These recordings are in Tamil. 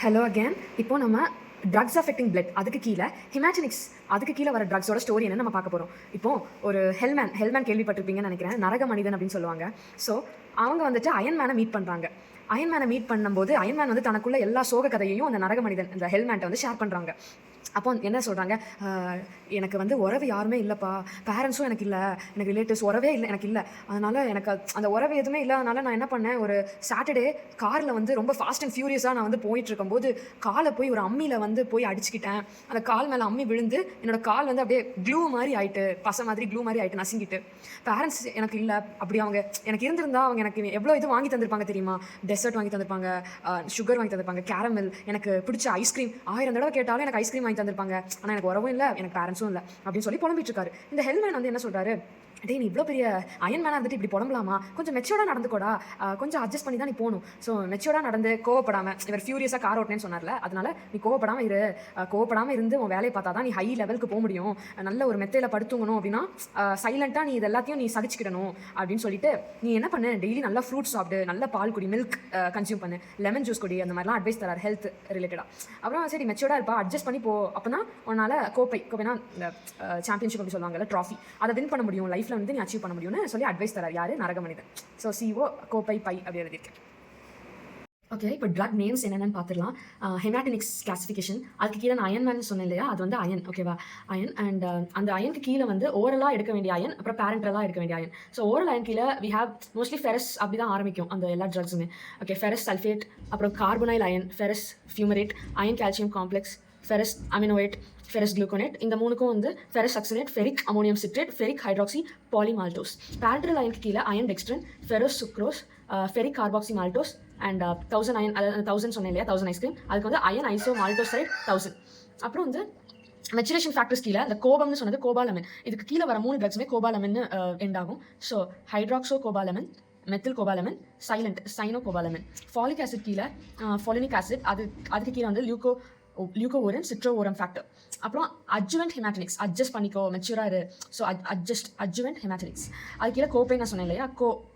Hello again. இப்போ நம்ம ட்ரக்ஸ் அஃபெக்டிங் பிளட் அதுக்கு கீழே ஹிமாட்டினிக்ஸ் அதுக்கு கீழே வர ட்ரக்ஸோட ஸ்டோரி என்னன்னு நம்ம பார்க்க போகிறோம். இப்போ ஒரு ஹெல்மேன் கேள்விப்பட்டிருப்பீங்கன்னு நினைக்கிறேன். நரக மனிதன் அப்படின்னு சொல்லுவாங்க. ஸோ அவங்க வந்துட்டு அயன்மேனை மீட் பண்ணுறாங்க. அயன்மேனை மீட் பண்ணும்போது அயன்மேன் வந்து தனக்குள்ள எல்லா சோக கதையையும் அந்த நரக மனிதன் இந்த ஹெல்மேன்ட்ட வந்து ஷேர் பண்ணுறாங்க. அப்போ என்ன சொல்கிறாங்க, எனக்கு வந்து உறவு யாருமே இல்லைப்பா, பேரண்ட்ஸும் எனக்கு இல்லை, எனக்கு ரிலேட்டிவ்ஸ் உறவே இல்லை, எனக்கு இல்லை. அதனால் எனக்கு அந்த உறவு எதுவுமே இல்லாதனால நான் என்ன பண்ணேன், ஒரு சாட்டர்டே காரில் வந்து ரொம்ப ஃபாஸ்ட் அண்ட் ஃபியூரியஸாக நான் வந்து போயிட்டு இருக்கும்போது காலை போய் ஒரு அம்மியில் வந்து போய் அடிச்சுக்கிட்டேன். அந்த கால் மேலே அம்மி விழுந்து என்னோடய கால் வந்து அப்படியே க்ளூ மாதிரி ஆகிட்டு, பசை மாதிரி க்ளூ மாதிரி ஆகிட்டு நசுங்கிட்டு. பேரண்ட்ஸ் எனக்கு இல்லை, அப்படி அவங்க எனக்கு இருந்திருந்தா அவங்க எனக்கு எவ்வளோ இது வாங்கி தந்திருப்பாங்க தெரியுமா. டெசர்ட் வாங்கி தந்திருப்பாங்க, சுகர் வாங்கி தந்திருப்பாங்க, கேரமல், எனக்கு பிடிச்ச ஐஸ்கிரீம் 1000 தடவை கேட்டாலும் எனக்கு ஐஸ்கிரீம் வாங்கி தந்திருப்பாங்க. ஆனால் எனக்கு உறவும் இல்லை, எனக்கு பேரண்ட்ஸும் இல்லை அப்படின்னு சொல்லி புலம்பிட்டு இருக்காரு. இந்த ஹெல்மேன் வந்து என்ன சொல்றாரு, டே நீ இவ்வளோ பெரிய அயன்மேனாக இருந்துட்டு இப்படி புலம்பலாமா, கொஞ்சம் மெச்சூர்டாக நடந்துக்கோடா, கொஞ்சம் அட்ஜஸ்ட் பண்ணி தான் நீ போகணும். ஸோ மெச்சூர்டாக நடந்து கோவப்படாமல், இவர் ஃபியூரியஸாக கார் ஓட்டினேன்னு சொன்னார்ல, அதனால நீ கோவப்படாமல் இருந்து உன் வேலையை பார்த்தா தான் நீ ஹை லெவலுக்கு போக முடியும். நல்ல ஒரு மெத்தையில் படுத்துங்கணும் அப்படின்னா சைலண்ட்டாக நீ இது எல்லாத்தையும் நீ சகிச்சுக்கிடணும் அப்படின்னு சொல்லிட்டு நீ என்ன பண்ணு, டெய்லி நல்லா ஃப்ரூட்ஸ் சாப்பிடு, நல்ல பால் குடி, மில்க் கன்சியூம் பண்ணு, லெமன் ஜூஸ் குடி, அந்த மாதிரிலாம் அட்வைஸ் தரார் ஹெல்த் ரிலேட்டடாக. அப்புறம் சரி மெச்சூர்டாக இருப்பா, அட்ஜஸ்ட் பண்ணி போ, அப்போ தான் உன்னால் கோப்பைனா இந்த சாம்பியன்ஷிப் அப்படி சொல்லுவாங்கல்ல, ட்ராஃபி, அதை வின் பண்ண முடியும், லைஃப்பில் வந்து நீ அச்சீவ் பண்ண முடியும்னு சொல்லி அட்வைஸ் தரார் யாரு, நரக மனிதன். ஸோ சிஓ கோப்பை பை அப்படி எழுதியிருக்கேன். ஓகே, இப்போ ட்ரக் நேம்ஸ் என்னென்னு பார்த்துடலாம். ஹெமாட்டினிக்ஸ் கிளாசிஃபிகேஷன், அதுக்கு கீழே நான் அயன்மேன் சொன்னேன் இல்லையா, அது வந்து அயன். ஓகேவா, அயன். அண்ட் அந்த அயனுக்கு கீழே வந்து ஓரலாக எடுக்க வேண்டிய அயன், அப்புறம் பேரண்டலாக எடுக்க வேண்டிய அயன். ஸோ ஓரல் அயன் கீழே வி ஹேவ் மோஸ்ட்லி ஃபெரஸ், அப்படி தான் ஆரம்பிக்கும் அந்த எல்லா ட்ரக்ஸுமே. ஓகே, ஃபெரஸ் சல்ஃபேட், அப்புறம் carbonyl iron, ferrous fumarate, iron calcium complex, ferrous aminoate, ferrous gluconate. இந்த மூணுக்கும் வந்து ferrous succinate, ferric ammonium citrate, ferric hydroxy polymaltose. Parenteral அயனுக்கு கீழே iron dextran, ferrous sucrose, ferric carboxy maltose and 1000 iron, அதாவது 1000 சொன்னேன் இல்லையா, 1000 ஐஸ்கிரீம், அதுக்கு வந்து அயன் ஐசோ மால்டோசைட் 1000. அப்புறம் வந்து மெச்சுரேஷன் ஃபேக்டர்ஸ் கீழே இந்த கோபம்னு சொன்னது கோபாலமின். இதுக்கு கீழே வர 3 ட்ரக்ஸுமே கோபாலமின் எண்ட் ஆகும். So hydroxo cobalamin, methyl cobalamin, silent cyano cobalamin. Folic acid கீழே ஃபாலினிக் ஆசிட், அதுக்கு கீழே வந்து லியூகோவோரன் சிட்ரோவோரம் ஃபேக்டர். அப்புறம் அட்ஜுவன்ட் ஹெமாட்டினிக்ஸ், அட்ஜஸ்ட் பண்ணிக்கோ, மெச்சூராக இரு. So adjuvant haematinics. அது கீழே கோப்பை நான் சொன்னேன் இல்லையா,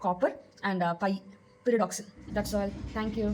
copper and pyridoxine. That's all. Thank you.